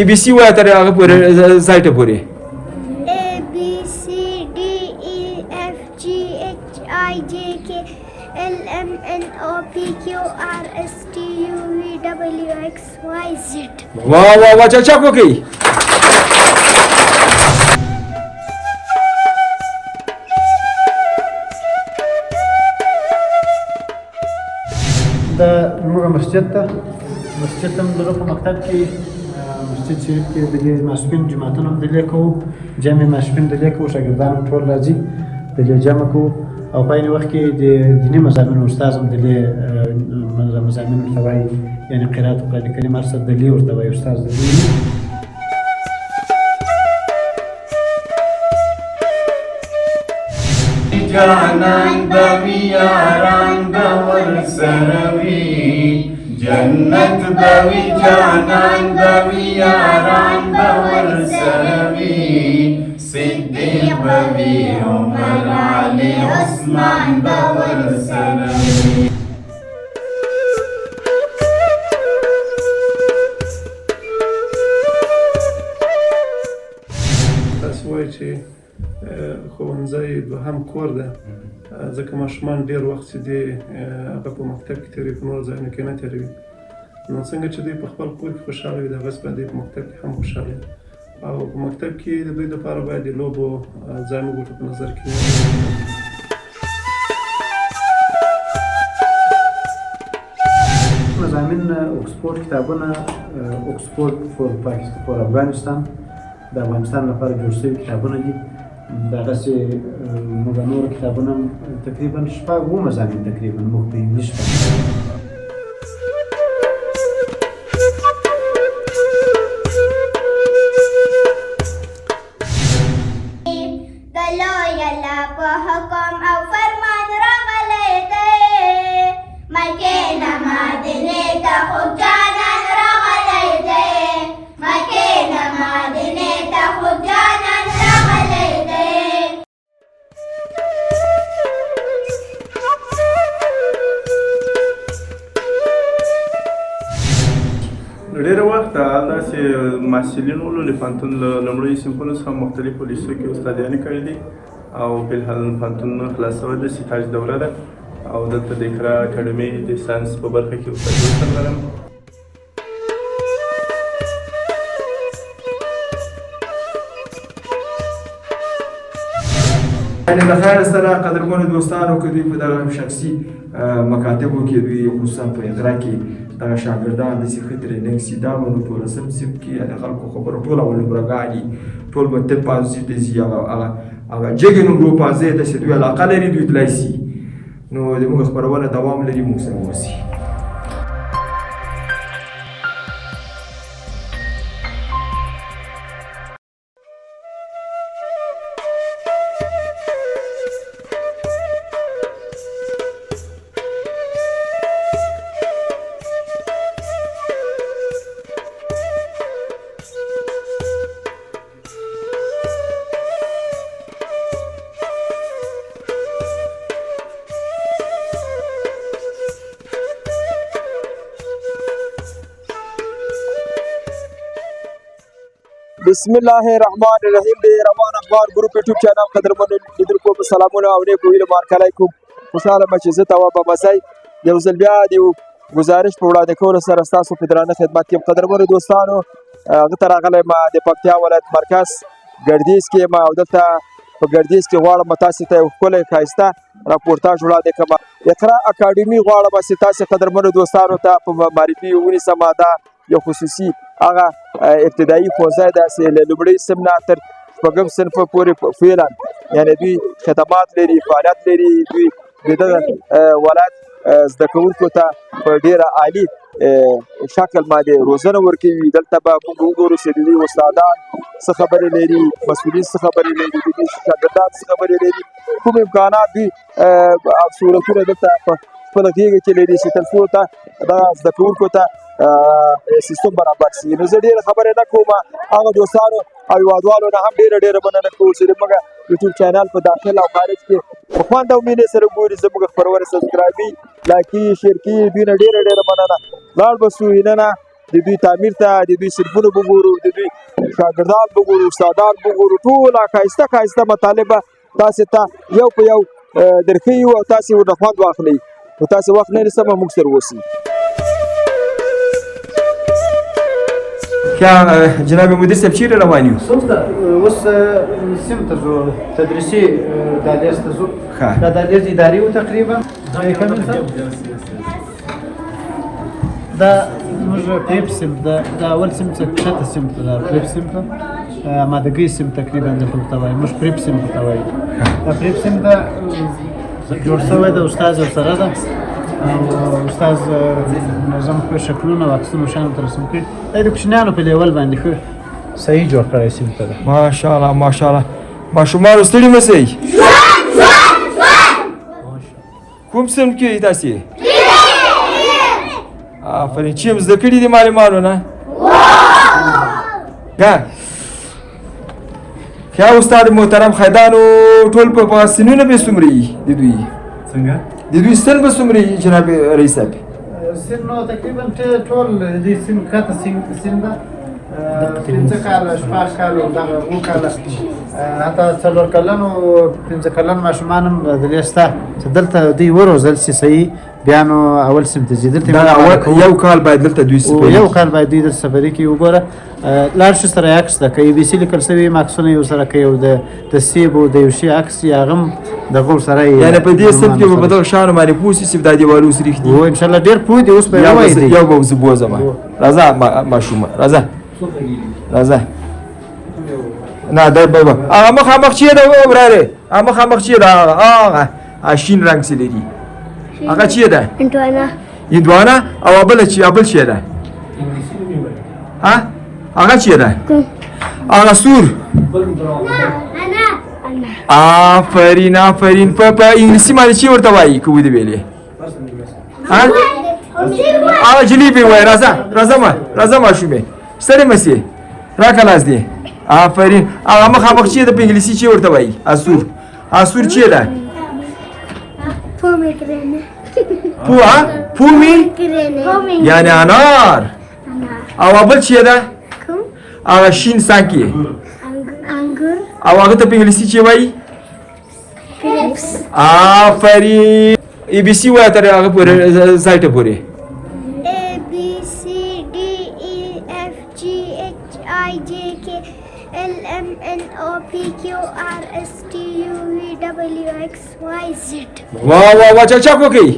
ABC وایه تر هغه پورې ځای ته پورې. ABCDEFGHIJKLMNOPQRSTUVWXYZ. واه واه واه چا وکړئ. دا موږ مسجد هم دغه په مکتب کې مسجد شریف کې د ماسپین جماعتونه هم دلې کوو، جمع ماسپین دلې کوو، شاګردان ټول راځي دلې جمع کوو او په عین وخت کې د دیني مضامینو استاد هم دلې مضامین ورته وایي، یعنې قرات او قرآن کریم هر څه دلې ورته وایي استاد دلې. جانان بوی یاران بور سروی جنت بوی جانان بوی یاران بور سروی صدیق بوی عمر علی عثمان بور سروی. تاسو وایئ چې ښوونځی دوهم کور ده، ځکه ماشومان ډېر وخت چې دی هغه په مکتب کې تېروي، په نورو ځایونو کې نه تېروي. نو څنګه چې دوی په خپل کور کې خوشحاله وي دغسې باید دوی په مکتب کې هم خوشحاله وي او په مکتب کې د دوی لپاره باید د لوبو ځای موږ ورته په نظر کې مضامین اوکسفورد کتابونه اوکسفورد فور افغانستان د افغانستان لپاره جوړ شوي کتابونه دي. دغسې موږ نور کتابونه تقریبا شپږ اووه مضامین تقریبا موږ په انګلیش باندې ډېر وخت داسې محصلینو له پوهنتون له لومړیو صنفونو څخه مختلفو لیسو کې استادیانې کړې دي او فلحال پوهنتون خلاصول د سټاژ دوره ده او دلته د اقرا اکاډمي د ساینس په برخه کې استادي لرم. یعنې د خیر سره قدرمنو دوستانو که دوی په دغه شخصي مکاتبو کې دوی خصوصا په اقرا کې دغه شاګردان داسې ښه ټرېننګ شي دا به نو ټولسم صنف کې د خلکو خبرو ټول اول نمرګانې ټول به طب پوهنځي ته ځي هغه جګې نمرو پوهنځی داسې دوی علاقه لري دوی تللی شي نو زموږ خپرونه دوام لري موږ سره اوسي. بسم الله الرحمن الرحیم د روان اخبار ګروپ یوټیوب چینل قدرمنو لیدونکو په سلامونه او نیکو هیلو مارکلی کوم. خوشحاله یم چې زه تواب بمسی یو ځل بیا د یو ګزارش په وړاندې کولو سره ستاسو په درانه خدمت کې یم. قدرمنو دوستانو هغه ته راغلی یم د پکتیا ولایت مرکز ګردیز کې یم او دلته په ګردیز کې غواړم تاسو ته یو ښکلی ښایسته راپورتاژ وړاندې کړم. اقرا اکاډمي غواړم چې تاسو قدرمنو دوستانو ته په معرفي ونیسم. دا یو خصوصي هغه ابتدایي ښوونځی داسې له لومړي صنف نه تر شپږم صنف پورې فعلا یعنې دوی خدمات لري فعالیت لري. دوی د دغه ولایت زده کوونکو ته په ډېره عالي شکل باندې روزنه ورکوي. دلته به موږ وګورو چې د دوی استادان څه خبرې لري، مسؤلین څه خبرې لري، د دوی شاګردان څه خبرې لري، کوم امکانات دوی او سهولتونه دلته په خپله غېږه کې لري چې تر څو ته دغه زده کوونکو ته سیستم برابر شي. نو زه ډېره خبرې نه کوم، هغه دوستانو او هېوادوالو نه هم ډېره مننه کوو چې زموږ یوټیوب چینل په داخل او خارج کې په خوند او مینې سره ګوري، زموږ خپرونې سبسکرایبي لایکي شیر کړي. دوی نه ډېره مننه. لاړ به سو هیله نه د دوی تعمیر ته د دوی صنفونه به ګورو د دوی شاګردان به ګورو استادان به ګورو ټول ښایسته ښایسته مطالب به تاسې ته یو په یو درښیو او تاسې ورنه خوند واخلئ نو تاسې وخت نه نیسم موږ سره اوسئ. جناب مدیر صاحب چیرې روان یو؟ اوس سیم ته ځو تدریسي دهلیز ته ځو. دا دهلیز اداري و تقریبا دا زموږ پریپ سیم دا اول سیم څخه کښته سیم ته دا پریپ سیم ته امادګۍ سیم تقریبا دلته ورته وایي موږ پریپ سیم ورته وایي. دا پریپ سیم دا جوړ شوی د استاد سره ده او استاد منظم ښه شکلونه او عکسونه شیانو ته رسم کړي. دا د کوچنیانو په لیول باندې ښه صحیح جوړ کړی سیم ته ده. ماشاءالله ماشاءالله. ماشومانو ستړي مه شئ. کوم صنف کې یې تاسې؟ آفرین. چې زده کړي دي معلمانو نه؟ ښه استاد محترم خیدانو ټول په سنونه به څومره وي د دوی؟ څنګه؟ د دوی سن به څومره وي جناب رئیس صاحب؟ سن نو تقریبا ټول د سن کاته سن ده 15 کاله 16 کاله دغه 9 کاله حتی 4 کلن او 15 کلن ماشومان هم دلته شته چې دلته دوی وروزل شي صحیح بیا نو اول سم ته دلته یو کال باید دلته دوی سفري یو کال باید دوی دلته سفري کوي. وګوره لار شي سره عکس ده کوي بي سي لیکل سوي ماکسونه یو سره کوي او د سیب او د یو شي عکس یا غم د غو سره یعنی په دې سم کې په بدل شان باندې پوسی سیب د دیوالو سریخ دي او ان شاء الله ډیر پوي دی اوس په وای دی یو به زبو زما راځه ماشومه راځه راځه نه دا بابا هغه مخامخ چیرې ده وراره هغه مخامخ چیرې ده هغه شین رنگ څه لري هغه چیرې ده؟ هندوانه او بل چیرې ده؟ ها هغه چیرې ده؟ هغه سور آفرین آفرین په انګلیسي باندې چی ورته وایي که ودې ویلې ها هغه جلیبي وایي راځه ماشومې ستړې مه سې راکه لاس دې آفرین هغه مخامخ چی ده په انګلیسي چی ورته وایي اسور چی ده پومی یعنی انار او بل چی ده هغه شین سانکی او هغه ته په انګلیسي چی وایي آفرین ای بی سی وایه تر هغه پورې ځای ته پورې واو چاچا کوکی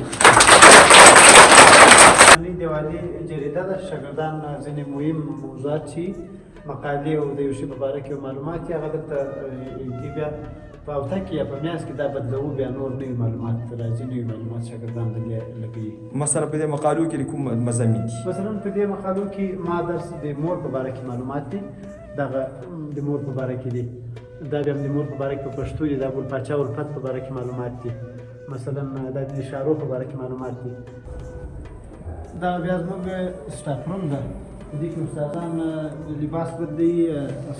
دیوالی جریده ده شاګردان ځینې مهم موضوعات چې مقالې او د یو شي په باره کې معلومات یې هغه دلته لیکي بیا په اوته کې یا په میاشت کې دا بدلوو بیا نور نوي معلومات راځي نوي معلومات شاګردان دلته لګوي. مثلا په دې مقالو کې کوم مضامین دي؟ مثلا په دې مقالو کې ما درس د مور په باره کې معلومات دي دغه د مور په باره کې دي دا بیا د مور په باره کې په پښتو دي دا ګل پاچا الفت په باره کې معلومات دي مثلا دا د اشارو په باره کې معلومات دي. دا بیا زموږ سټاف روم ده دې کې استادان لباس بدلي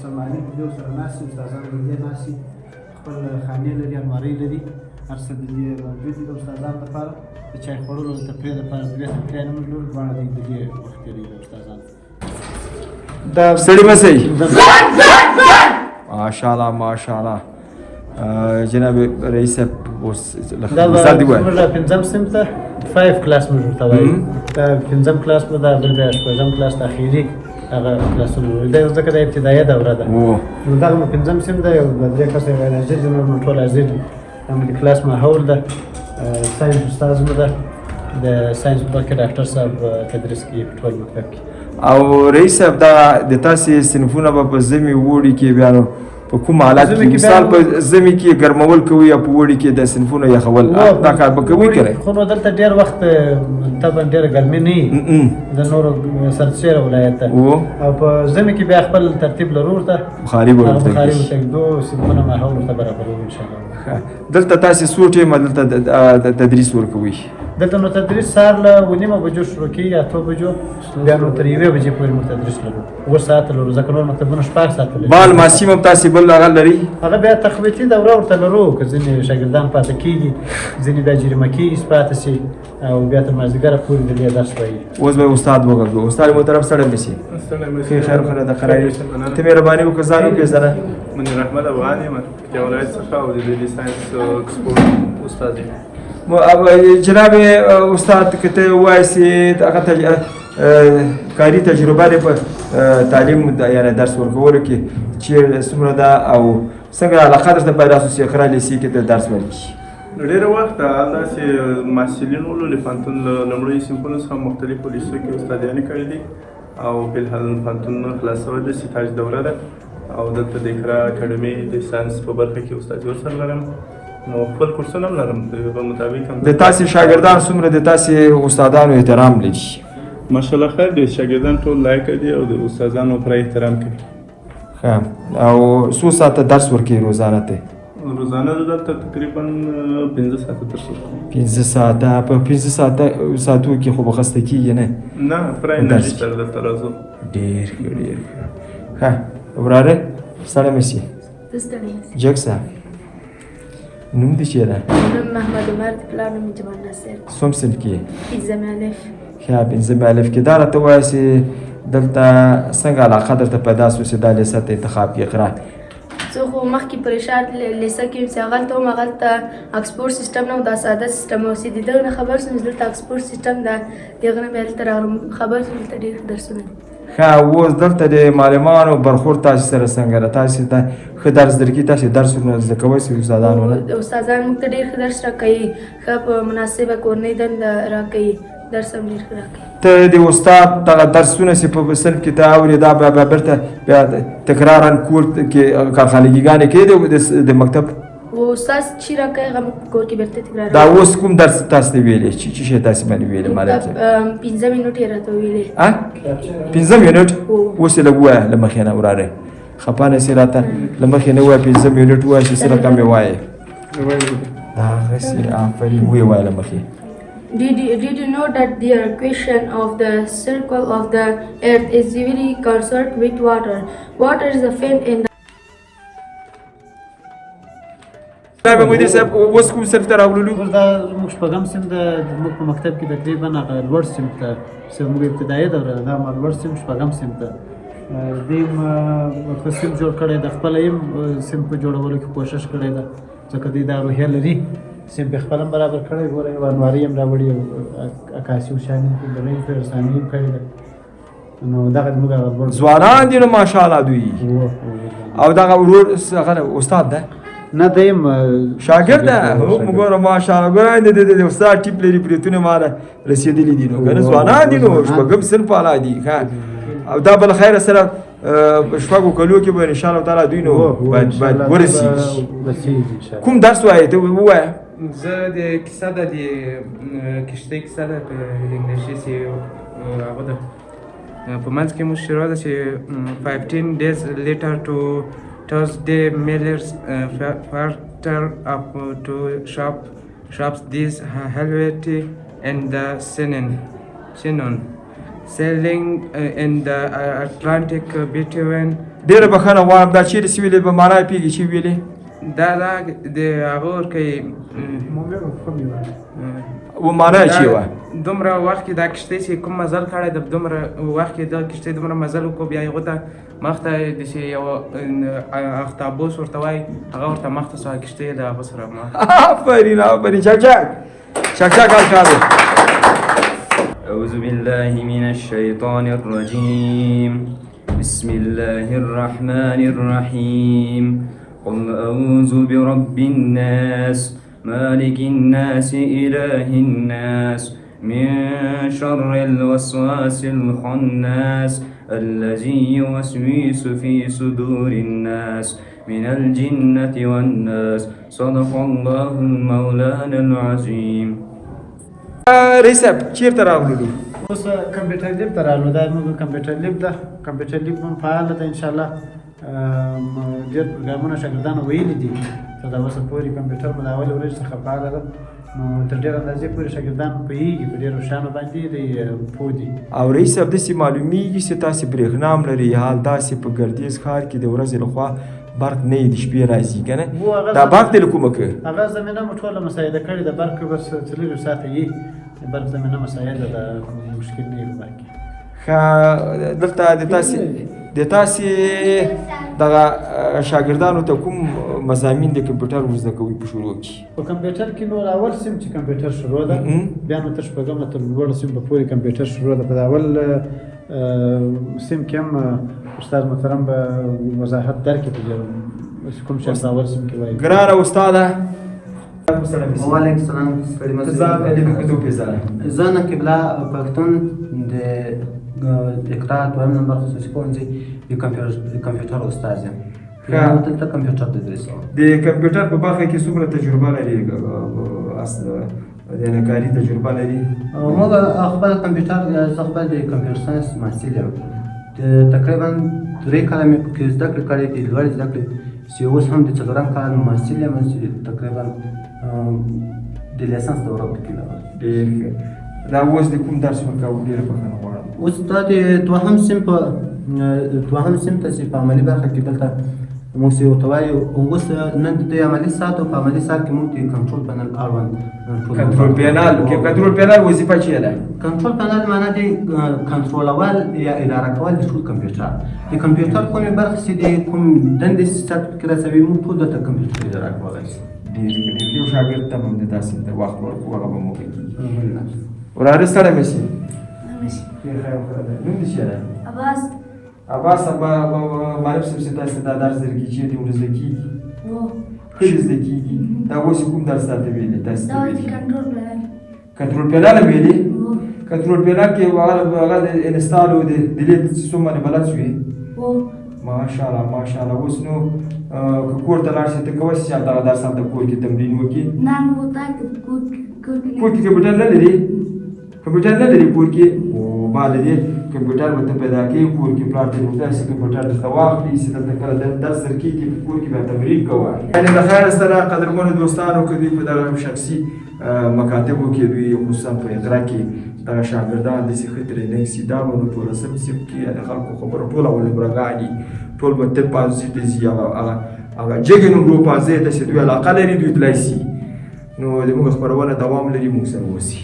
سماني په دې سره ناسي استادان دې ناسي خپل خانې لري المارۍ لري هر څه دې موجود دي د استادانو لپاره د چای خوړلو او تفریح لپاره درې څپلیانې موږ لرو دواړه دې وخت لري د استادانو دا ستړي مه شئ ماشاءالله ماشاءالله جناب رئیس صاحب اوس مثال دی وایي موږ پنځم صنف ته 5 کلاس موږ ورته وایو دا پنځم کلاس به دا بل بیا شپږم کلاس ته اخري هغه کلاسونه دا ځکه د ابتدایي دوره ده نو دا مو پنځم صنف ده یو درې کسه غیر حاضر دي نور ټول حاضر دي هم د کلاس ماحول ده ساينس استاد مو ده د ساينس په کې ډاکټر صاحب تدریس کوي په ټول مکتب کې. او رئیس صاحب دا د تاسې صنفونه به په ژمي وړي کې بیا نو په کوم حالت کې مثال په ژمي کې ګرمول کوي یا په وړي کې د صنفونه یخول دا کار به کوي که خو نو دلته ډېر وخت طبعا ډېره ګرمي نه وي د نورو سرتسیره ولایت ته او په ژمي کې بیا خپل ترتیب لرو ورته بخاري به ورته ږدو صنفونه ماحول ورته برابروو انشاءالله. دلته تاسې څو ټیمه دلته تدریس ورکوئ؟ دلته نو تدریس سهار له 9:30 شروع کېږي 8 بجو بیا نو تر 1 بجې پورې موږ تدریس لرو 2 ساعته لرو ځکه نور مکتبونه 6 ساعته لري. بال ماسیم هم تاسې بل هغه لري؟ هغه بیا تخویتي دوره ورته لرو که ځینې شاګردان پاتې کېږي ځینې بیا جریمه کېږي پاتې شي او بیا تر مازدیګره پورې د دې درس وایي. اوس به استاد وګورو. استاد محترم ستړی مه شي. خیر خو نه د قراري ته مهرباني وکړه ځان وپېژنه. منیر احمد افغان یم پکتیا ولایت څخه او د دې ساینس ایکسپورټ استاد یم. جناب استاد که ته ووایې هغه کاري تجربه دې په تعلیم یعنې درس ورکولو کې چیرې څومره ده او څنګه علاقه درته پیدا شوه چې اقرا لیسې کې ته درس ورکړي؟ ډېره وخت همداسې محصلین ولو له پوهنتون له لومړیو صنفونو څخه مختلفو لیسو کې استادیانې کړې دي او فلحال پوهنتون خلاصول د سیتاج دوره ده او دلته د اقرا اکاډمي د ساینس په برخه کې استادي ورسره لرم نو خپل کورسونه هم لرم د هغه مطابق هم. د تاسې شاګردان څومره د تاسې استادانو احترام لري؟ ماشاءالله خیر د شاګردان ټول لایق دي او د استادانو پوره احترام کوي. ښه او څو ساعته درس ورکوي روزانه ته؟ روزانه دلته تقریبا 15 ساعته درس ورکوم. 15 ساعته په 15 ساعتو کې خو به خسته کېږي نه؟ نه پوره انرژي سره دلته راځو. ډېر ښه ډېر ښه. ښه وراره ستړی مه شي. ته ستړی یې؟ جګ شه. نوم دې چیرې ده؟ نوم محمد عمر د پلار نوم جمال ناصر. څوم صنف کې یې؟ پنځم الف. ښه پنځم الف کې. دا راته ووایه چې دلته څنګه علاقه درته پیدا شوه چې دا لیسه ته انتخاب کړې اقرا؟ زه خو مخکې په رشاد لیسه کې یم چې هغلته هم هغلته اکسپورټ سیسټم نه و دا ساده سیسټم و چې د دغه نه خبر شوم چې دلته اکسپورټ سیسټم ده د هغه نه مې هلته راغلم خبر شوم دلته ډېر درسونه دي. ښه اوس دلته د معلمانو برخورد تاسې سره څنګه ده؟ تاسې ته ښه درس درکوي؟ تاسې درس ورنه زده کوئ استادانو نه؟ استادان موږ ته ډېر ښه درس راکوي ښه په مناسبه کورنۍ دنده راکوي درس هم ډېر ښه راکوي. ته د استاد دغه درسونه چې په صنف کې ته اورې دا بیا بیرته بیا تکرارا کور کې کارخانګیګانې کوې د مکتب؟ و استاد چې راکوي هغه موږ په کور کې بیرته تکراروو. دا اوس کوم درس تاسو ته ویلې چې شی تاسو باندې ویلې مالک؟ 15 منټ یې راته ویلې. 15 منټ؟ اوس یې لږ ووایه له مخې نه وراره خفه نه سې راته له مخې نه ووایه 15 منټ ووایه چې څه رقم یې وایې. هغسې آفرین ویې وایه له مخې. Did you know that the equation of the circle of the earth is very consort with water? Water is a fin in the جناب مدیر صاحب اوس کوم صنف ته راغللو؟ اوس دا زموږ شپږم صنف ده زموږ په مکتب کې تقریبا هغه لوړ صنف ته چې زموږ ابتدایي دوره ده دا لوړ صنف شپږم صنف ده. دې ښه صنف جوړ کړی ده خپله یم صنف په جوړولو کې کوشش کړی ده ځکه دوی دا روحیه لري صنف یې خپله هم برابر کړی ګوره یو انواري هم راوړي او عکاسي وشاني دغه فیروزاني هم کړی ده نو دغه زموږ هغه لوړ ځوانان دي نو ماشاءالله دوی او دغه ورور هغه استاد ده؟ نه دیم شاګرد ده. موږ ګوره ماشاءالله ګوره د استاد ټیپ لري بریتونه ماله رسېدلي دي نو که نه ځوانان دي نو شپږم صنف والا دي. ښه او دا بل خیره سره په شپږو کلو کې به انشاءالله تعالی دوی نو باید ورسېږي. کوم درس وایې ته ووایه؟ زه د کیسه ده د کشتۍ کیسه ده په انګلیسي چې هغه ده په منځ کې موږ شروع ده چې 15 days later to Thursday Miller's factor up to shops this Helveti and the Sinon sailing in the Atlantic between. ډېره بښنه غواړم دا چیرې چې ویلې به معنا یې پوهېږي چې ویلې؟ دا د هغه ورکوي و معنا یې چې وه دومره وخت کې دا کشتۍ چې کوم مزل کړی د دومره وخت کې دغه کشتۍ دومره مزل وکړو بیا هغو ته مخته داسې یو اختابوس ورته وایي هغه ورته مخته سوه کشتۍ د هغه سره آفرین آفرین چکچک چکچک الکارو. أعوذ بالله من الشيطان الرجيم بسم الله الرحمن الرحيم قل أعوذ برب الناس مالك الناس إله الناس من شر الوسواس الخناس الذي يوسوس في صدور الناس من الجنة والناس صدق الله المولانا العظيم. رئیس صاحب چیرته راغللو؟ اوس کمپیوټر لیب ته راغلو دا زموږ کمپیوټر لیب ده کمپیوټر لیب هم فعاله ده انشاءالله ډېر پروګرامونه شاګردانو ویلي دي تر دا اوسه پورې کمپیوټر مو د اولې ورځې څخه فعاله ده نو تر ډېره اندازې پورې شاګردان پوهېږي په ډېرو شیانو باندې دوی پوه دي. او رئیس صاحب داسې معلومیږي چې تاسې برېښنا هم لرئ، حال داسې په ګردیز ښار کې د ورځې لخوا برق نه وي، د شپې راځي که نه؟ دا برق دې له کومه که هغه زمینه مو ټوله مساعده کړې ده. برق بس 4 ساعته یي برق زمینه مساعده ده، مشکل نه وي په برق کې. ښه دلته د تاسې دغه شاګردانو ته کوم مضامین د کمپیوټر ورزده کوي په شروع کې؟ په کمپیوټر کې نو اول سیم چې کمپیوټر شروع ده، بیا نو تر شپږمه تر لوړ سیم به پورې کمپیوټر شروع ده. په اول سیم کې هم استاد محترم به وضاحت درکړي په کوم شی په اول سیم کې وایي. ګرانه استاده وعلیکم السلام. ستړي مه شئ. زه نقیب الله پښتون د اقرا دویم نمبر خصوصي ښوونځي د کمپیوټر استاد یم. دلته کمپیوټر تدریسوم. د کمپیوټر په برخه کې څومره تجربه لري؟ یعنې کاري تجربه لري؟ موږ خپل کمپیوټر زه خپل د کمپیوټر ساینس محصل یم. تقریبا 3 کاله مې پکې زده کړې کړې دي، لوړې زده کړې، چې اوس هم د 4 کال محصل یم چې تقریبا د لیسانس دوره پکې لرم. ډېر ښه. دا اوس د کوم درس ورکوو؟ ډېره بښنه غواړم. اوس دا د دوهم سیم ته چې په عملي برخه کې دلته موږ چې ورته وایو اوس نن د عملي ساعت او په عملي ساعت کې موږ د کنټرول پینل اړوند کنټرول پینل وظیفه چیه ده؟ کنټرول پینل معنا دی کنټرولول یا اداره کول د ټول کمپیوټر. د کمپیوټر کومې برخې چې د کوم دندې سیسټم کې رسوي موږ ټول دلته کمپیوټر اداره کولی شو. یو شاګرد ته هم د داسې د وخت ورکړو هغه به موقع کېږي. وراره ستړی مه شي. نوم دې چیه ده؟ عباس معلم صاحب چې تاسې دا درس درکړي چې دې ورزده کېږي؟ کله زده کېږي؟ دا اوس کوم درس تاته ویلې تاسې ته ویلې؟ کنټرول پینل هم ویلې؟ کنټرول پینل کې هغه د انسټال او د ډیلیټ سیسټم باندې بلد شوې؟ ماشاءالله ماشاءالله. اوس نو که کور ته لاړ شې ته کولی شې چې دغه درس هلته کور کې تمرین وکړي؟ کور کې کمپیوټر نه لري؟ کمپیوټر نه لري کور کې؟ باندې دې کمپیوټر ورته پیدا کوي کور کې پلار ته ورته چې کمپیوټر درته واخلي چې دلته کله درس درکېږي په کور کې به تمرین کوه. یعنې د خیر سره قدرمنو دوستانو که دوی په دغه شخصي مکاتبو کې دوی خصوصا په اقرا کې دغه شاګردان داسې ښه ترېننګ شي دا به نو 12 صنف کې د خلکو خبرو ټول اول نمرهګانې ټول به طب پازې ته ځي هغه جګې نمرو پازې ته چې دوی علاقه لري دوی تللی شي. نو زموږ خپرونه دوام لري موږ سره اوسي.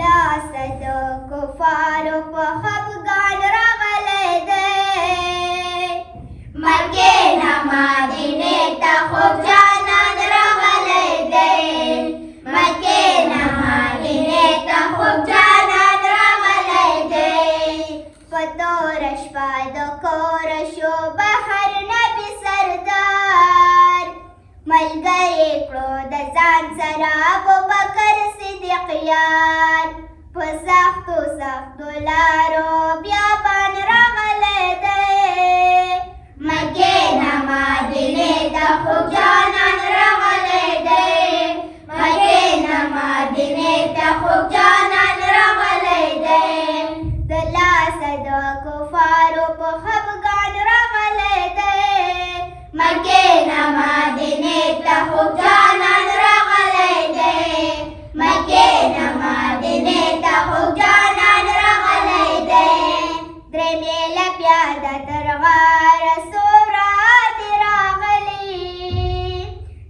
لاسه د کفارو په خفګان راغلی دی مکې نه مدینې ته خوب جانان راغلی دی مکې نه مدینې ته خوب جانان راغلی دی په توره شپه د کوره شو بهر نبي سردار ملګری کړو د ځان سره ابوبکر صدیق یار په سختو لارو بیابان راغلی دی مکې نه مدینې ته خوب جانان راغلی دی مکې نه مدینې ته خوب جانان راغلی دی د لاسه د کفارو په خفګان راغلی دی مکې نه مدینې ته خوب جانان راغلی دی مکې نه مدینې ته خوب جانان راغلی دی درې میله پیاده تر غاره څو ورځې راغلي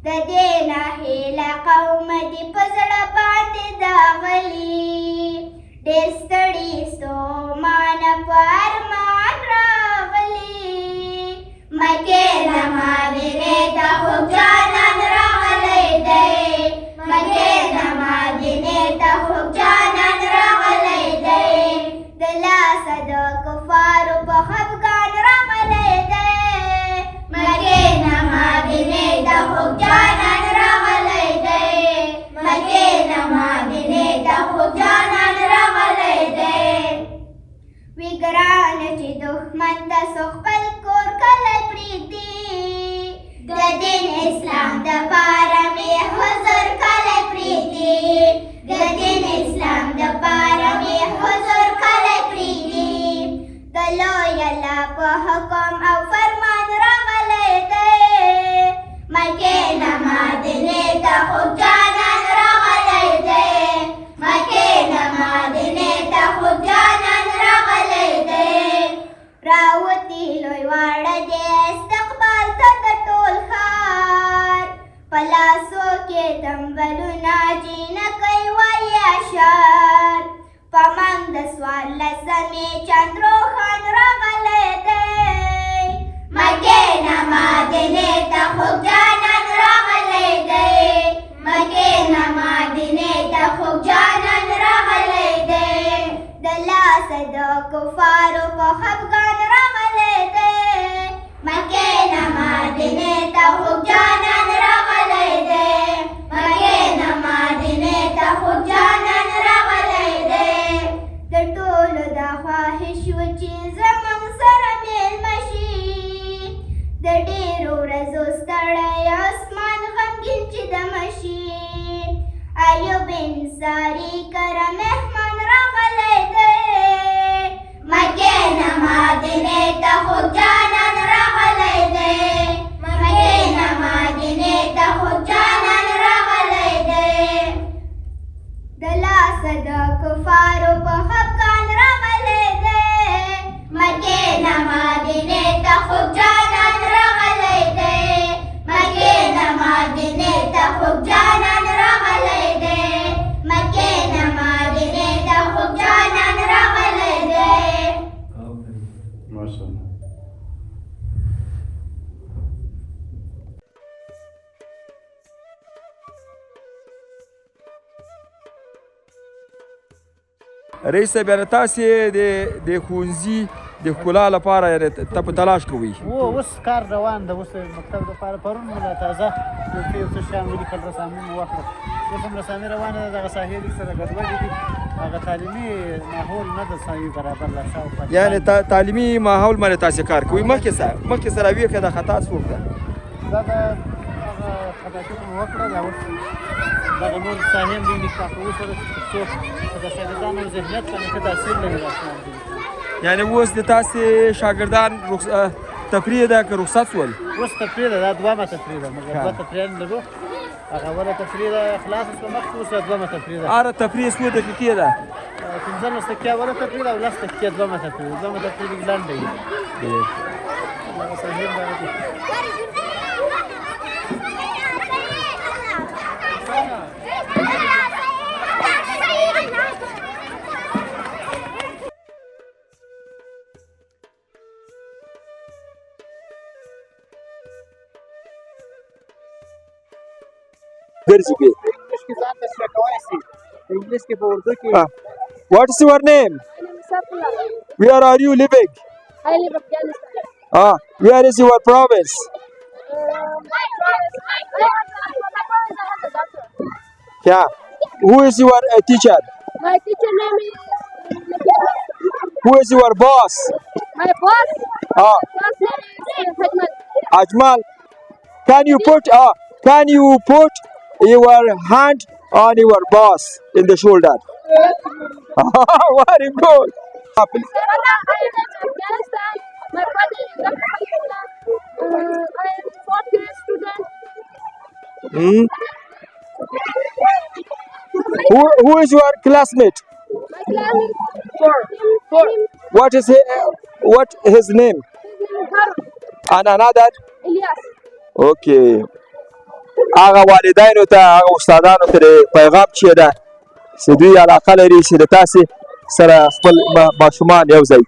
د دې نه هیله قوم دې په زړه باندې داغلي ډېر ستړي ستومانه په ارمان راغلي مکې نه مدینې ته خوب جانان راغلی دی مکې نه مدینې ته خوب جانان راغلی دی د لاسه د کفارو په خفګان راغلی دی مکې نه مدینې ته خوب جانان راغلی دی مکې نه مدینې ته خوب جانان راغلی دی وی ګرانه چې دښمن ته څو خپل کور کله پرېږدي د دین اسلام دپاره مې حضور کله پرېږدي د دین اسلام دپاره مې حضور کله پرېږدي د لوی الله په حکم او فرمان راغلی دی مکې نه مدینې ته خوب صد کفارو په خفګان راغلی دی مکې نه مدینې ته خوږ جانان راغلی دی مکې نه مدینې ته خوږ جانان راغلی دی د ټولو دا خواهش و چې زموږ سره میلمه شي د ډېرو ورځو ستړی اسمان غمګین چې دمه شي ایوب انصاري کره مهمان راغلی دی مکې نه مدینې ته خوږ جانان راغلی دی مکې نه مدینې ته خوږ جانان راغلی دی د لاسه د کفارو په خفګان راغلی دی مکې نه مدینې ته خوږ جانان راغلی دی مکې نه مدینې ته خوږ جانان راغلی دی مکې نه مدینې ته خوږ جانان راغلی دی ماشاءالله. رئیس صاحب یعنې تاسې د ښوونځي د ښکلا لپاره یعنې ته په تلاش کوئ اوس کار روان ده اوس مکتب دپاره پرون مو لا تازه یو څه شیان ولیکل رسامي مو وکړه اوس هم رسامي روانه ده دغه ساحې لږ سره ګډوډې دي هغه تعلیمي ماحول نه ده صحیح برابر لا شاوخوا یعنې تعلیمي ماحول باندې تاسې کار کوئ مخکې سره ویښه د خطا څوک ده دا د هغه خطاطي مو وکړه دا اوس دغه نور ساحې هم دوی نکاح کوو سره څوک د شاګردانو ذهنیت باندې ښه تاثیر لري راسمان دي یعنې اوس د تاسې شاګردان تفریح ده که رخصت شول اوس تفریح ده دا دوامه تفریح ده موږ دوه تفریحان لرو هغه اوله تفریح ده خلاصه شوه مخکې اوس دومه تفریح ده هره تفریح څو دقیقې ده 15 دقیقې اوله تفریح ده او 10 دقیقې دومه تفریح ده دومه تفریح لږ لنډه وي هغه صحیح دغه دي ګرځي بې انګلیش کې ځان تشریح کولی شي انګلیش کې په اردو کې What is your name? Where are you living? I live in Afghanistan. Where is your province? Yeah. Who is your teacher? My teacher name is. Who is your boss? My boss. Boss name is Ajmal. Ajmal. Can you put your hand on your boss in the shoulder? Very good. I am in Afghanistan. My father is Dr. Hamidullah. I am a fourth grade student. Who is your classmate? My class is four. What is his name? Harun. And another? Ilyas. Okay. هغه والدینو ته هغه استادانو ته پیغام چې ده چې دوی علاقه لري چې د تاسې سره خپل ماشومان یو ځای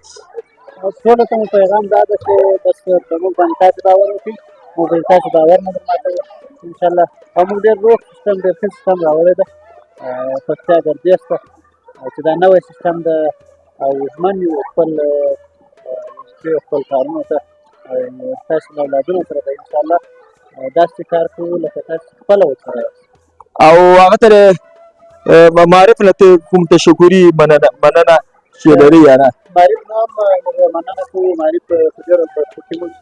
ټولو ته مو پیغام دا ده چې بس په موږ باندې تاسې باور وکړئ موږ باندې تاسې باور نه درماتوو انشاءالله او موږ ډېر روغ سیستم ډېر ښه سیستم راوړی ده پکتیا ګردیز ته چې دا نوی سیستم ده او ژمن یو خپل کارونو ته تاسې له اولادونو سره به انشاءالله داسې کار کوو لکه تاسې خپله ورسره یاست او هغه ته معارف نه کوم تشکري مننه چې لري یا نه معارف نه هم مننه کوو معارف په ډېرو برخو کې موږ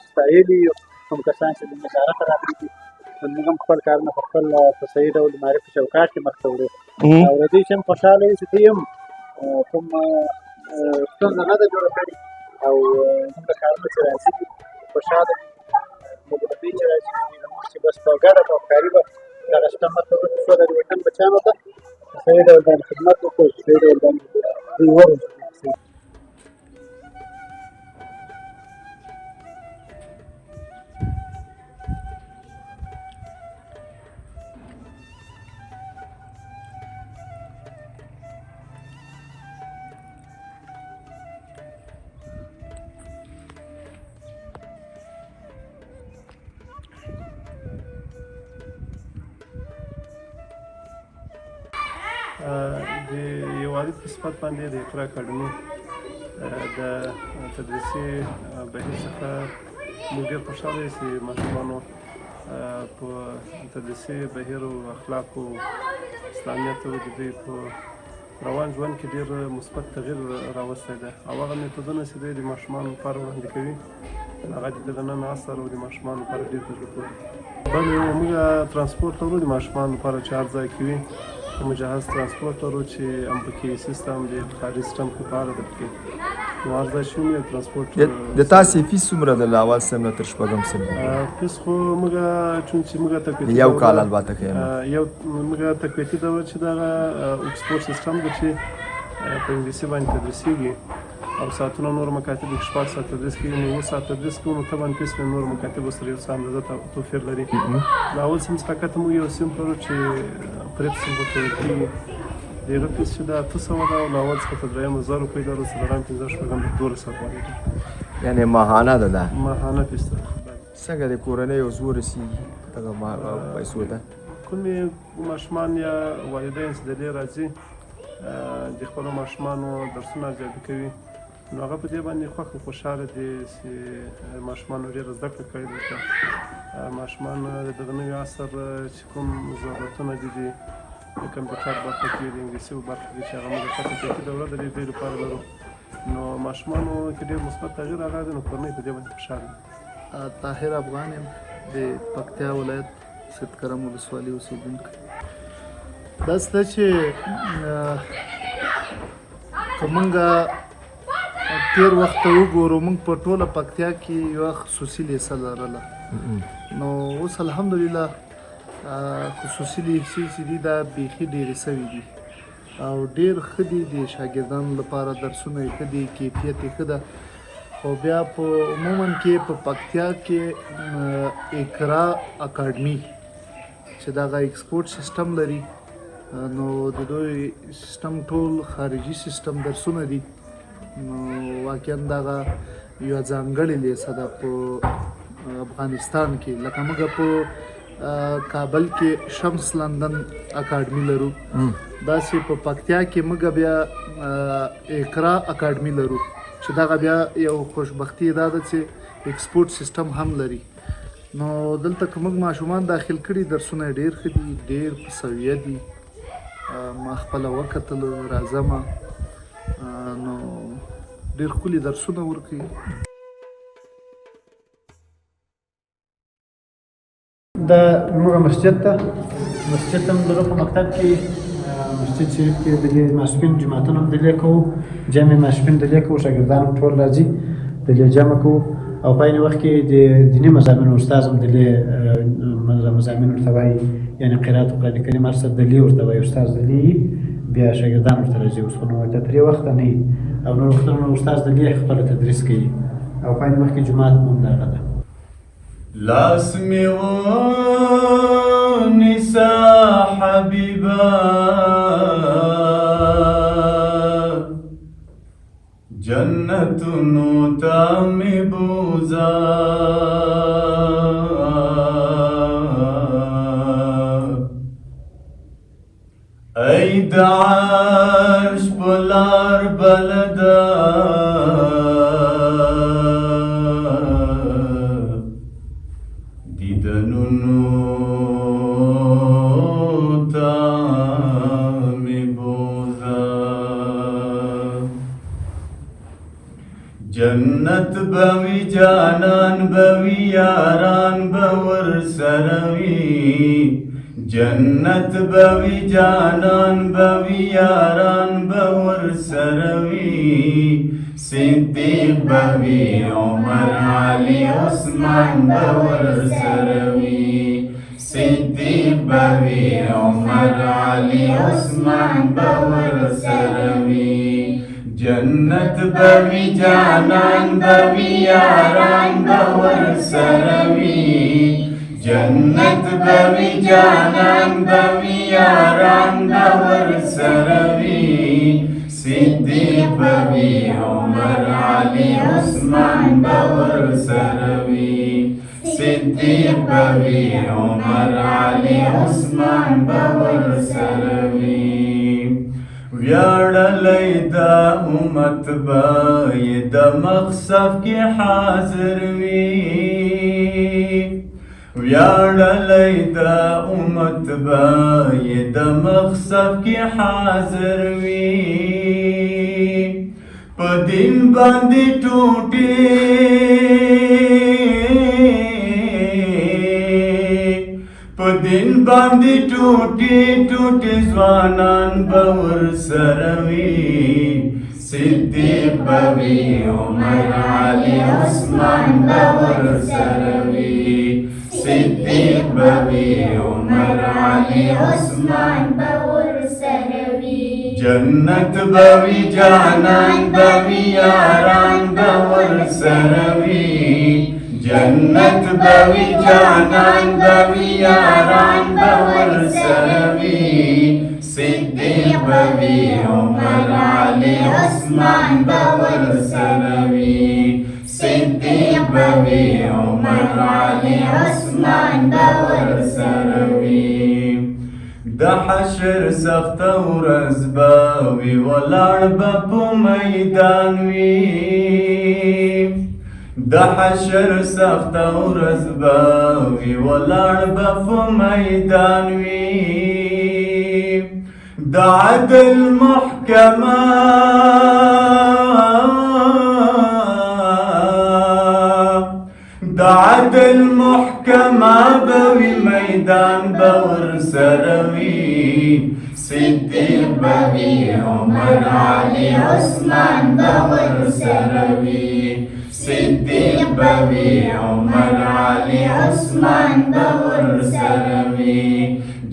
ستایلي یو کوم کسان چې د نظارت راغلي دي موږ هم خپل کارونه په خپل په صحیح ډول د معارف په چوکاټ کې مخته وړو او د دوی چې هم خوشحاله وي چې دوی هم کوم ستونزه نه ده جوړه کړې او زموږ د کارونو چې راځي خوشحاله دي موږ د دوی چې راځي زموږ چې بس په ګډه په همکاري به دغه شته مخته وړو څو د وطن بچیانو ته په صحیح ډول باندې خدمت وکړو په صحیح ډول باندې دوی وروزو د یو عادت په صفت باندې د اقرا اکاډمي د تدریسي بهیر څخه موږ ډېر خوشحاله یو چې ماشومانو په تدریسي بهیر او اخلاقو اسلامیت او د دوی په روان ژوند کې ډېر مثبت تغییر راوستی دی او هغه میتودونه چې دوی د ماشومانو لپاره وړاندې کوي هغه د دغه نن عصر او د ماشومانو لپاره ډېر په زړه پورې دي. بل موږ ترانسپورټ لرو د ماشومانو لپاره چې هر ځای کې وي مجهز ترانسپورټ لرو چې امپکې سیستم د افتخاري سیستم کې فعال دی پکې نو هر ځای چې موږ ترانسپورټ د تاسې فیس څومره ده له اول صنف نه تر شپږم صنف فیس خو موږ چون چې موږ تقویتي یو کال البته کوي یو موږ تقویتي دوره چې دغه اکسپورټ سیستم دی چې په انګلیسي باندې تدریسیږي او ساعتونه نور مکاتب کې شپږ ساعت تدریس کېږي نو 9 ساعت تدریس کوو نو طبعا فیس په نور مکاتبو سره یو څه اندازه توپیر لري. د اول صنف څخه کته موږ یو صنف لرو چې پرېپ صنف ورته ویل کېږي د هغه فیس چې دا 800 ده او له اول څخه تر درېیم 1000 روپۍ لرو څلورم 15 شپږم 1200 پورې ده یعنې ماهانه ده دا ماهانه فیس ده. څنګه د کورنیو زور رسېږي دغه پیسو ته کومې ماشومان یا والدین چې د دې راځي د خپلو ماشومانو درسونه زیاته کوي نو هغه په دې باندې خوښ او خوشحاله دي چې ماشومانو ډېره زده کړه کړې ده ماشومان د دغه نوي عصر چې کوم ضرورتونه دي د کمپیوټر برخه کې د انګلیسي برخه کې چې هغه موږ تقویتي دوره د دې لپاره لرو نو ماشومانو کې ډېر مثبت تغییر راغلی نو کورنۍ په دې باندې خوشحاله دي. طاهر افغان یم د پکتیا ولایت سیدکرم ولسوالۍ اوسېدونکی. داسې ده چې که موږ تېر وخت ته وګورو موږ په ټوله پکتیا کې یوه خصوصي لیسه لرله نو اوس الحمدلله خصوصي لیسې چې دي دا بیخي ډېرې سوي دي او ډېر ښه دي د شاګردانو لپاره درسونه یې ښه دي کیفیت یې ښه ده خو بیا په عموما کې په پکتیا کې اقرا اکاډمي چې دغه ایکسپورټ سیستم لري نو د دوی سیستم ټول خارجي سیستم درسونه دي نو واقعا دغه یوه ځانګړې لیسه ده په افغانستان کې لکه موږ په کابل کې شمس لندن اکاډمي لرو داسې په پکتیا کې موږ بیا اقرا اکاډمي لرو چې دغه بیا یو خوشبختي دا ده چې ایکسپورټ سیستم هم لري نو دلته که موږ ماشومان داخل کړي درسونه ډېر ښه دي ډېر په سویه دي ما خپله وکتل راځم نو ډېر ښکلي درسونه ورکوي. د موږ مسجد ته هم دغه په مکتب کې مسجد شریف کې د ماسپښین جماعتونه هم دلې کوو جمع ماسپښین دلې کوو شاګردان ټول راځي دلې جمع کوو او په عین وخت کې د دیني مضامینو استاد هم دلې مضامین ورته وایي یعنې قرات او قرآن کریم هر څه دلې ورته وایي استاد دلې بیا شاګردان ورته راځي اوس خو نو ترې وخته نه وي او نور وختونه استاد دلې خپله تدریس کوي او په عین وخت کې جومات هم دغه ده. لاس می ونیسا حبیبا جنتونو تا می بوزا ای د عرش بلار بلدا جنت بوی جانان بوی یاران بور سروی جنت بوی جانان بوی یاران بور سروی صدیق بوی عمر علی عثمان بور سروی صدیق بوی عمر علی عثمان بور سروی جنت بوی جانان بوی یاران بور سروی جنت بوی جانان بوی یاران بور سروی صدیق بوی عمر علی عثمان بور سروی صدیق بوی عمر علی عثمان بور سروی ویاړلی دا امت به یې د مخصف کې حاضر وي ویاړلی دا امت به یې د مخصف کې حاضر وي په دین باندې ټوټې په دین باندې ټوټې ټوټې ځوانان به ورسره وي صدیق به وي عمر علي عثمان به ورسره وي صدیق به وي عمر علي عثمان به ورسره وي جنت به وي جانان به وي یاران به ورسره وي جنت به وي جانان به وي یاران به ورسره وي صدیق به وي عمر علي عثمان به ورسره وي صدیق به وي عمر علي عثمان به ورسره وي د حشر سخته ورځ به وي ولاړ به په میدان وي د حشر سخته ورځ به وي ولاړ به په میدان وي د عدل محکمه د عدل محکمه به وي میدان به ورسره وي صدیق به وي عمر علي عثمان به ورسره وي صدیق به وي عمر علي عثمان به ورسره وي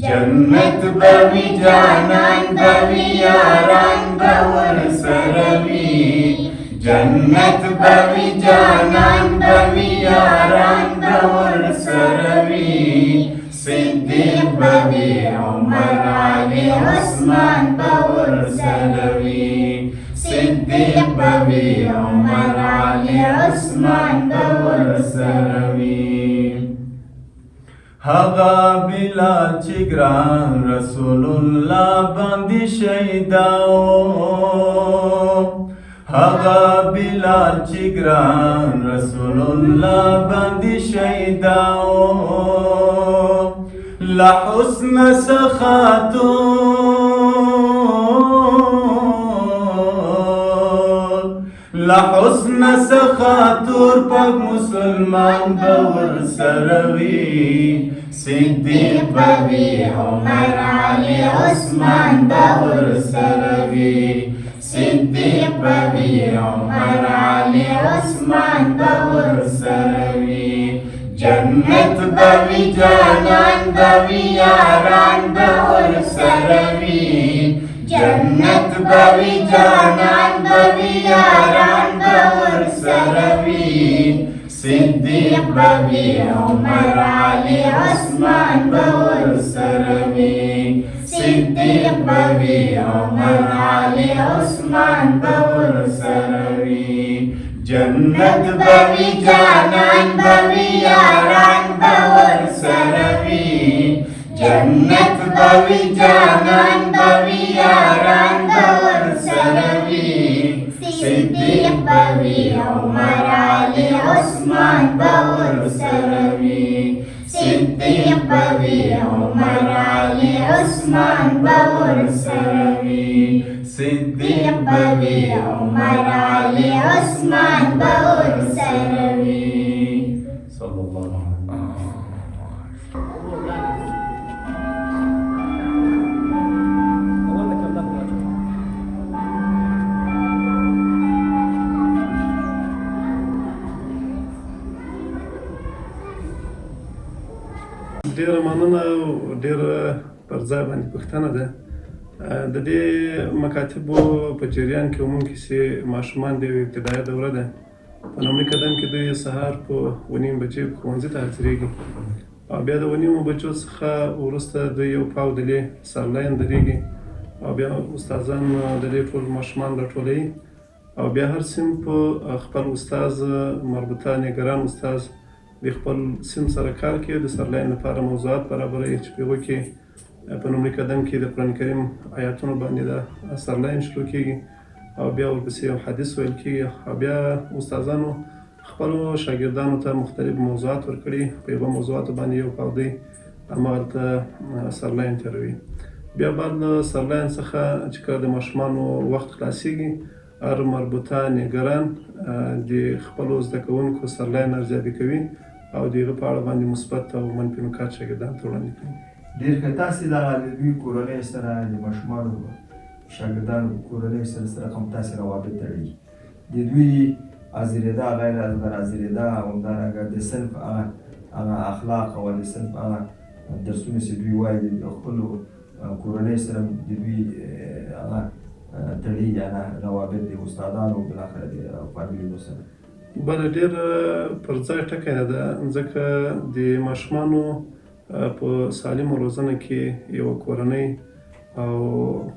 جنت به وي جانان به وي یاران به ورسره وي جنت به وي جانان به وي یاران به ورسره وي صدیق به وي عمر علي عثمان به ورسره وي صدیق به وي عمر علي عثمان به ورسره وي هغه بلال چې ګران رسول الله باندې شهیداو هغه بلال چې ګران رسول الله باندې شهیداو لا حسن سخاتو لا حسن سخاتور پاک مسلمان به ورسره وي صدیق به وي عمر علي عثمان به ورسره وي صدیق به وي عمر علي عثمان به ورسره وي جنت به وي جانان به وي یاران به ورسره وي جنت به وي جانان به وي یاران به ورسره وي صدیق به وي عمر علي عثمان به ورسره وي صدیق به وي عمر علي عثمان به ورسره وي جنت به وي جانان به وي یاران به ورسره وي جنت به وي جانان به وي یاران به ورسره وي صدیق به وي عمر علي عثمان به ورسره وي صدیق به وي عمر علي عثمان به ورسره وي صدیق به وي عمر علي عثمان به ورسره وي صلى الله عليه وسلم ډیره مننه او ډیره پر ځای باندې پوښتنه ده د دې مکاتبو په جریان کې عمومي چې ماشومان د ابتدایي دوره ده په لومړي قدم کې دوی سهار په 9:30 بجې ښوونځي ته حاضرېږي او بیا د 9:30 بجو څخه وروسته دوی یو پاو دلې سرلاین درېږي او بیا استادان د دې ټول ماشومان راټولوي او بیا هر صنف خپل استاد مربوطه نگران استاد د خپل صنف سره کار کوي د سرلاین لپاره موضوعات برابروي چې په هغو کې په لومړي قدم کې د قرآن کریم آیاتونو باندې د سرلاین شروع کېږي او بیا ورپسې یو حدیث ویل کېږي او بیا استادانو خپلو شاګردانو ته مختلف موضوعات ورکړي، په یوه موضوعاتو باندې یو پاودی هماغلته سرلاین تېروي. بیا بعد له سرلاین څخه چې کله د ماشومانو وخت خلاصېږي، هر مربوطه نګران د خپلو زده کوونکو سرلاین ارزیابي کوي او د هغه په اړه باندې مثبت او منفي نکات شاګردانو ته وړاندې کوي. ډېر ښه. تاسې دغه د دوی کورنۍ سره د ماشومانو شاګردانو کورنۍ سره کوم تاسې روابط تړي؟ د دوی حاضرېده، غیر حاضرېده او همدارنګه د صنف هغه اخلاق او د صنف هغه درسونه چې دوی وایي د خپلو کورنۍ سره د دوی هغه تړي یا نه روابط د استادانو بالاخره د فامیلونو سره؟ بله ډېر پر ځای ټکی ده، ځکه د ماشومانو په سالمه روزنه کې یوه کورنۍ او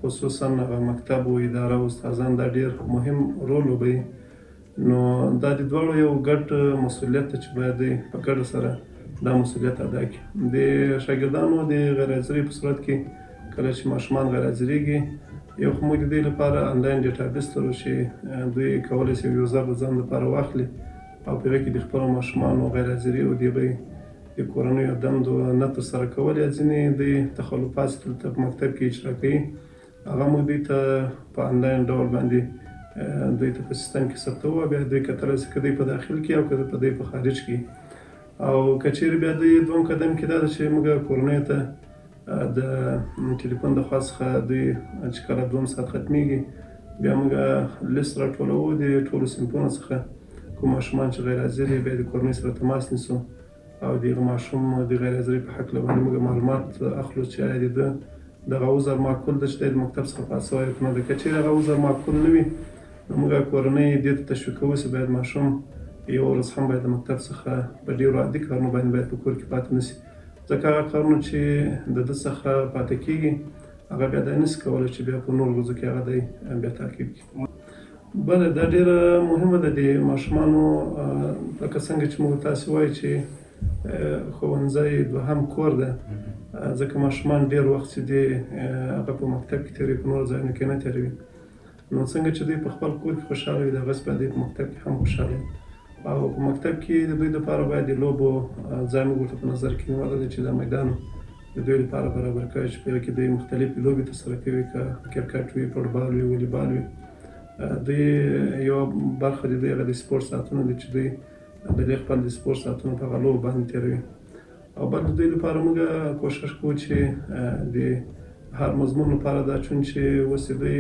خصوصا مکتب و اداره او استادان دا ډېر مهم رول لوبوي. نو دا د دواړو یو ګډ مسؤلیت دی چې باید دوی په ګډه سره دا مسؤلیت ادا کړي. د شاګردانو د غیر حاضرۍ په صورت کې کله چې ماشومان غیر حاضرېږي، یو خو موږ د دوی لپاره انلاین ډیټابیس لرو چې دوی کولی شي یوزر د ځان لپاره واخلي او په هغه کې د خپلو ماشومانو غیر حاضري او د هغوی د کورنیو دندو نه ترسره کول یا ځینې دوی تخلفات چې دلته په مکتب کې اجرا کوي، هغه موږ دوی ته په انلاین ډول باندې دوی ته په سیستم کې ثبتوو. بیا دوی کتلی شي که دوی په داخل کې او که دوی په خارج کې. او که چیرې بیا دوی دوم قدم کې دا ده چې موږ کورنیو ته د ټلیفون د خوا څخه دوی چې کله 2 ساعت ختمیږي، بیا موږ لیست راټولوو د ټولو صنفونو څخه کوم ماشومان چې غیر حاضر وي، بیا د کورنۍ سره تماس نیسو او د هغه ماشوم د غیر حاضرۍ په هکله باندې موږ معلومات اخلو چې آیا د ده دغه عذر معقول ده چې دی د مکتب څخه پاس شوی که نه ده. که چیرې هغه عذر معقول نه وي، نو موږ کورنۍ دې ته تشویقوو چې باید ماشوم یوه ورځ هم باید د مکتب څخه په ډېرو عادي کارونو باندې باید په کور کې پاتې نه شي، ځکه هغه کارونه چې د ده څخه پاتې کېږي هغه بیا دی نشي کولی چې بیا په نورو ورځو کې هغه دی بیا تعقیب کړي. بله دا ډېره مهمه ده د ماشومانو، لکه څنګه چې موږ تاسې وایي چې ښوونځی دوهم کور ده، ځکه ماشومان ډېر وخت چې دی هغه په مکتب کې تېروي، په نورو ځایونو کې نه تېروي. نو څنګه چې دوی په خپل کور کې خوشحاله وي، دغسې باید دوی په مکتب کې هم خوشحاله وي. او په مکتب کې د دوی لپاره باید د لوبو ځای موږ ورته په نظر کې نیولی دی چې دا میدان د دوی لپاره برابر کړی چې په هغه کې دوی مختلفې لوبې ترسره کوي، که کرکټ وي، فوټبال وي، والیبال وي. دوی یوه برخه د دوی هغه د سپورټ ساعتونه دي چې دوی د دوی خپل د سپورټ ساعتونه په هغه لوبو باندې تېروي. او بل د دوی لپاره موږ کوښښ کوو چې د هر مضمون لپاره دا چون چې اوس دوی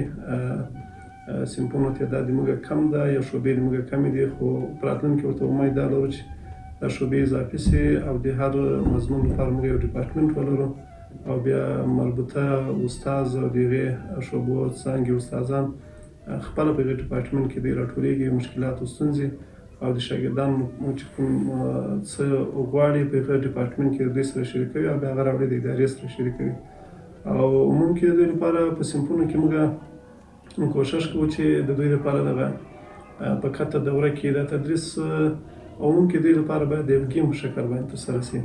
صنفونو تعداد موږ کم ده یا شعبې موږ کمې دي، خو په راتلونکي ورته امید دا لرو چې دا شعبې اضافي سي او د هر مضمون لپاره موږ یو ډیپارټمنټ ولرو او بیا مربوطه استاد او د هغې شعبو څانګې استادان خپله په هغې ډیپارټمنټ کې دوی راټولېږي مشکلات او ستونزې او د شاګردانو چې کوم څه غواړي په هغه ډیپارټمنټ کې دوی سره شریکوي او بیا هغه راوړي د ادارې سره شریکوي. او ممکن د دوی لپاره په صنفونو کې موږ کوښښ کوو چې د دوی لپاره دغه په کته دوره کې دا تدریس او ممکن دوی لپاره باید د یو ګیم په شکل باندې ترسره شي.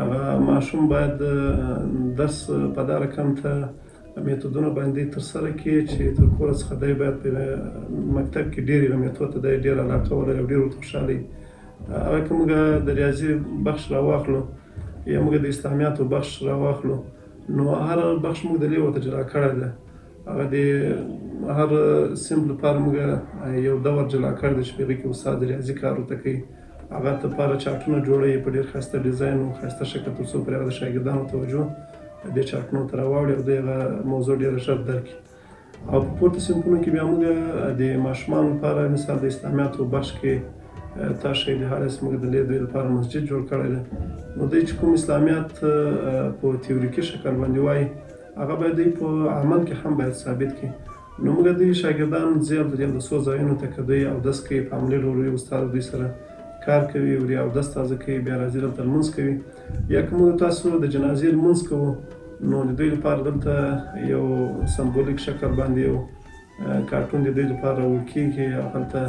هغه ماشوم باید درس په دا رقم ته میتودونه باندې ترسره کړي چې تر کوره څخه دی باید په مکتب کې ډېر هغه میتود ته دی ډېر علاقه ولري او ډېر ورته خوشحاله وي. هغه که موږ د ریاضي بخش راواخلو یا موږ د اسلامیاتو بخش راواخلو، نو هر بخش موږ د دې ورته جلا کړی ده. هغه د هر صنف لپاره موږ یو دور جلا کړی دی چې په هغې کې استاد د ریاضي کار ورته کوي، هغه لپاره چارټونه جوړوي په ډېر ښایسته ډیزاین او ښایسته شکل تر څو پرې هغه د شاګردانو توجه دې چارټونو ته راواوړي او دوی هغه موضوع ډېره ژر درک کړي. او په پورته صنفونو کې بیا موږ د ماشومانو لپاره مثال د اسلامیاتو بخش کې تاسو د هر اسمه د دوی لپاره مسجد جوړ کړی دی. نو دوی چې کوم اسلامیات په تیوریکي شکل باندې وایي هغه باید دوی په عمل کې هم باید ثابت کړي. نو موږ دوی شاګردان زیات د اودسو ځایونو ته که دوی اودس کوي په عملي ډول وي استاد دوی سره کار کوي او اودس تازه کوي، بیا راځي دلته لمونځ کوي. یا که موږ تاسو د جنازې لمونځ کوو، نو د دوی لپاره دلته یو سمبولیک شکل باندې یو کارټون د دوی لپاره راوړل کېږي، هلته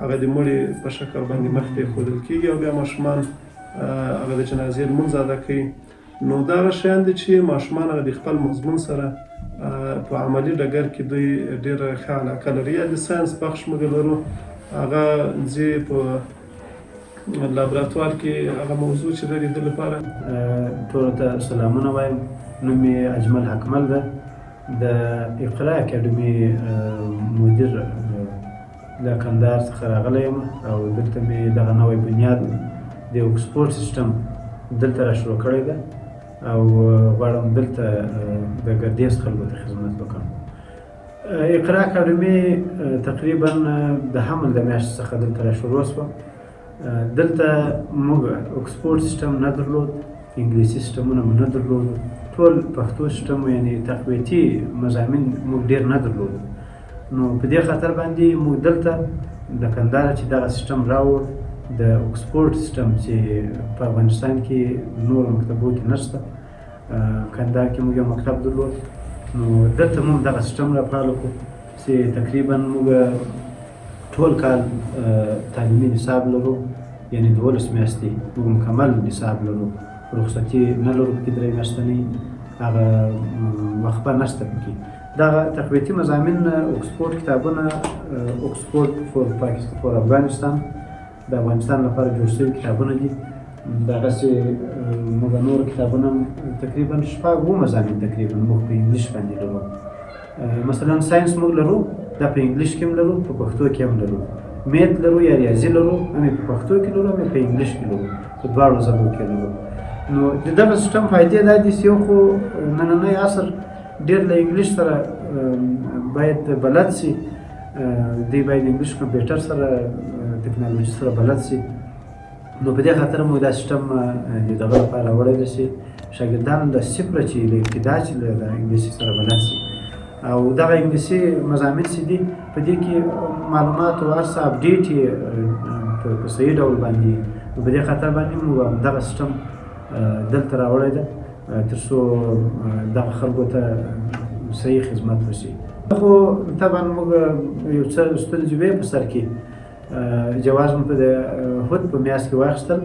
هغه د مړي په شکل باندې مخ ته ایښودل کېږي او بیا ماشومان هغه د جنازې لمونځ ادا کوي. نو دغه شیان دي چې ماشومان هغه د خپل مضمون سره په عملي ډګر کې دوی ډېره ښه علاقه لري. یا د ساینس بخش موږ لرو، هغه ځي په لابراتوار کې هغه موضوع چې لري د لپاره. ټولو ته سلامونه وایم. نوم یې اجمل حکمل ده، د اقرا اکاډمي مدیر له کندهار څخه راغلی یم او دلته مې دغه نوی بنیاد د اکسفورډ سیسټم دلته را شروع کړی ده او غواړم دلته د ګردیز خلکو ته خدمت وکړم. اقرا اکاډمي تقریبا د حمل د میاشتې څخه دلته را شروع شوه. دلته موږ اکسفورډ سیسټم نه درلود، انګلیسي سیسټمونه مو نه درلود، ټول پښتو سیسټم یعنې تقویتي مضامین موږ ډېر نه درلود. نو په دې خاطر باندې موږ دلته د کندهار چې دغه سیسټم راوړ، د اکسفورډ سیسټم چې په افغانستان کې نورو مکتبو کې نشته، کندهار کې موږ یو مکتب درلود. نو دلته موږ دغه سیسټم راپاله کړو چې تقریبا موږ ټول کال تعلیمي نصاب لرو، یعنې 12 میاشتې موږ مکمل نصاب لرو، رخصتي نه لرو پکې 3 میاشتنۍ، هغه وقفه نشته پکې. دغه تقویتي مضامین اکسفورډ کتابونه، اکسفورډ فور افغانستان، د افغانستان لپاره جوړ شوي کتابونه دي. دغسې موږ نور کتابونه تقریبا 6 مضامین تقریبا موږ په انګلیش باندې لرو. مثلا ساینس موږ لرو، دا په انګلیش کې هم لرو، په پښتو کې هم لرو. میت لرو یا ریاضي لرو، هم په پښتو کې لرو، هم په انګلیش کې لرو، په دواړو ژبو کې لرو. نو د دغه سیسټم فایدې دا دي چې یو خو نننی عصر ډېر له انګلیش سره باید بلد سي، دوی باید انګلیش کمپیوټر سره ټکنالوژي سره بلد سي. نو په دې خاطر موږ دا سیسټم د دغه لپاره راوړی دی چې شاګردان له صفره چې له ابتدا چې له انګلیسي سره بلد سي. او دغه انګلیسي مضامین چې دي په دې کې معلومات او هر څه اپډیټ یې په صحیح ډول باندې. په دې خاطر باندې موږ دغه سیسټم دلته راوړی دی تر څو دغه خلکو ته صحیح خدمت وشي. خو طبعا موږ یو څه ستونزې وې په سر کې. جواز مو په هود په میاشت کې واخیستل،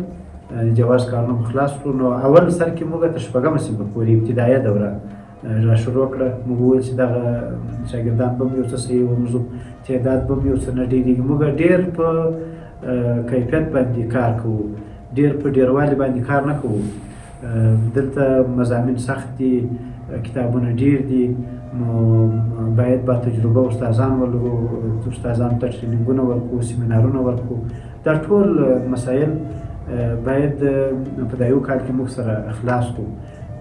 جواز کارونه مو خلاص کړو. نو اول سر کې موږ تر 6مه صنف پورې ابتدایه دوره را شروع کړه. موږ وویل چې دغه شاګردان به یو څه صحیح وموږ تعداد به یو څه نه ډېرېږي. موږ ډېر په کیفیت باندې کار کوو، ډېر په ډېروالي باندې کار نه کوو. دلته مضامین سخت دي، کتابونه ډېر دي، نو باید با تجربه استادان ولرو، استادانو ته ټرینینګونه ورکړو، سیمینارونه ورکړو. دا ټول مسایل باید په دا یو کال کې موږ سره خلاص کړو.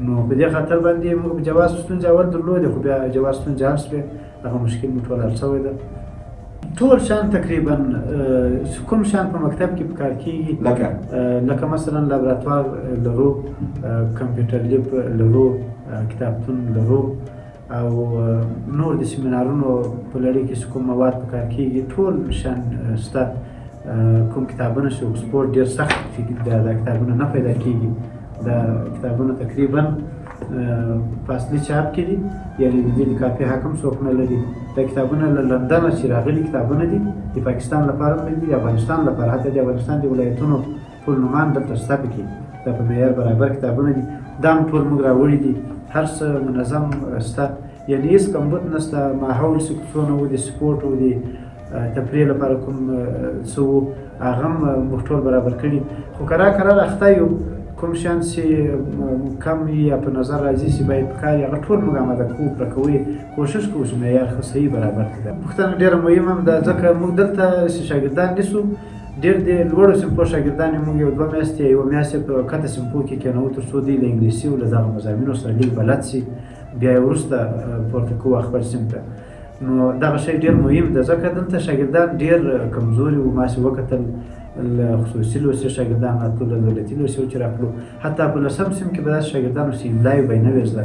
نو په دې خاطر باندې موږ جواز ستونزې اول درلودې، خو بیا جواز ستونزې حل شوې، هغه مشکل مو ټول حل شوی ده. ټول شیان تقریبا کوم شیان په مکتب کې په کار کېږي، لکه مثلا لابراتوار لرو، کمپیوټر لیب لرو، کتابتون لرو، او نور د سیمینارونو په لړۍ کې چې کوم مواد په کار کېږي ټول شیان شته. کوم کتابونه چې اکسفورډ ډېر سخت دا کتابونه نه پیدا کېږي. دا کتابونه تقریبا په اصلي چاپ کې دي، یعنې د دې د کاپي حق هم څوک نه لري. دا کتابونه له لندنه چې راغلي کتابونه دي، د پاکستان لپاره هم دي، د افغانستان لپاره، حتی د افغانستان د ولایتونو ټول نومان دلته شته پکې. دا په معیار برابر کتابونه دي. دا هم ټول موږ راوړي دي، هر څه منظم شته، یعنې هېڅ کمبود نشته. ماحول څونه و، د سپورټ و، د تفریح لپاره کوم څه و، هغه هم موږ ټول برابر کړي. خو کرار اخته یو، کوم شیان چې کم یا په نظر راځي چې باید پکار وي، هغه ټول موږ اماده کوو، پوره کوو، کوشش کوو چې معیار ښه صحیح برابر کړي. پوښتنه ډېره مهمه ده، ځکه موږ دلته چې شاګردان نیسو، ډېر د لوړو صنفو شاګردان یې موږ یو 2 میاشتې یا 1 میاشت په کښته صنفو کې کېنوو، تر څو دوی له انګلیسي او له دغه مضامینو سره لږ بلد شي، بیا یې وروسته پورته کوو خپل صنف ته. نو دغه شی ډېر مهم ده، ځکه دلته شاګردان ډېر کمزوري وو. ما چې وکتل خصوصي لوستي شاګردان راتلو، له دولتي لوستیو چې راتلو، حتی په 10م صنف کې به داسې شاګردان وو چې املا یې به یې نه وې زده.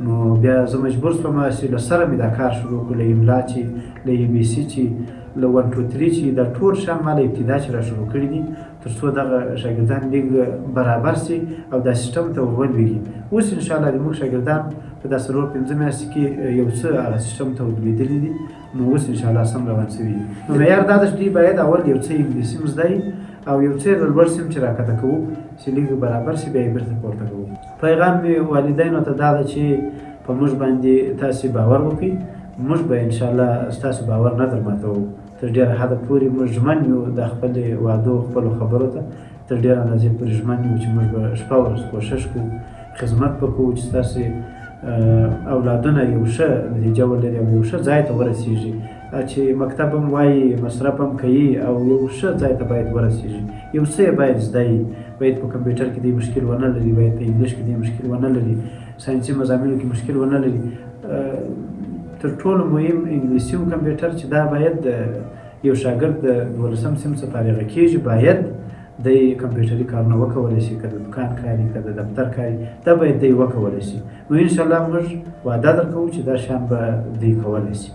نو بیا زه مجبور شوم چې له سره مې دا کار شروع کړو، له املا چې، له ABC چې، له 1 2 3 چې، دا ټول شیان ما له ابتدا چې را شروع کړي دي، تر څو دغه شاګردان لږ برابر شي او دا سیسټم ته ور ولوېږي. اوس انشاءالله زموږ شاګردان په دا 4-5 میاشتې کې یو څه هغه سیسټم ته ورلوېدلي دي. نو اوس انشاءالله سم روان شوي دي. نو معیار دا ده چې دوی باید اول یو څه انګلیسي هم زده وي او یو څه له لوړ صنف چې راکښته کوو چې لږ برابر شي بیا یې بېرته پورته کوو. پیغام مې والدینو ته دا ده چې په موږ باندې تاسې باور وکړئ، موږ به انشاءالله ستاسو باور نه در ماتوو. تر ډېره حده پورې موږ ژمن یو د خپلې وعدو خپلو خبرو ته تر ډېره اندازې پورې ژمن یو چې موږ به شپه ورځ کوښښ کوو، خدمت به کوو چې ستاسې اولادونه یو ښه نتیجه ولري او یو ښه ځای ته ورسېږي، چې مکتب هم وایي مصرف هم کوي او یو ښه ځای ته باید ورسېږي. یو څه یې باید زده وي، باید په کمپیوټر کې دې مشکل ونه لري، باید په انګلیش کې دې مشکل ونه لري، ساینسي مضامینو کې مشکل ونه لري. تر ټولو مهم انګلیسي او کمپیوټر چې دا باید یو شاګرد د 12م صنف څخه فارغه کېږي باید د کمپیوټري کارونه وکولی شي، که د دکان کاري که د دفتر کاري، دا باید دی وکولی شي. نو انشاءالله موږ وعده درکوو چې دا شیان به دی کولی شي.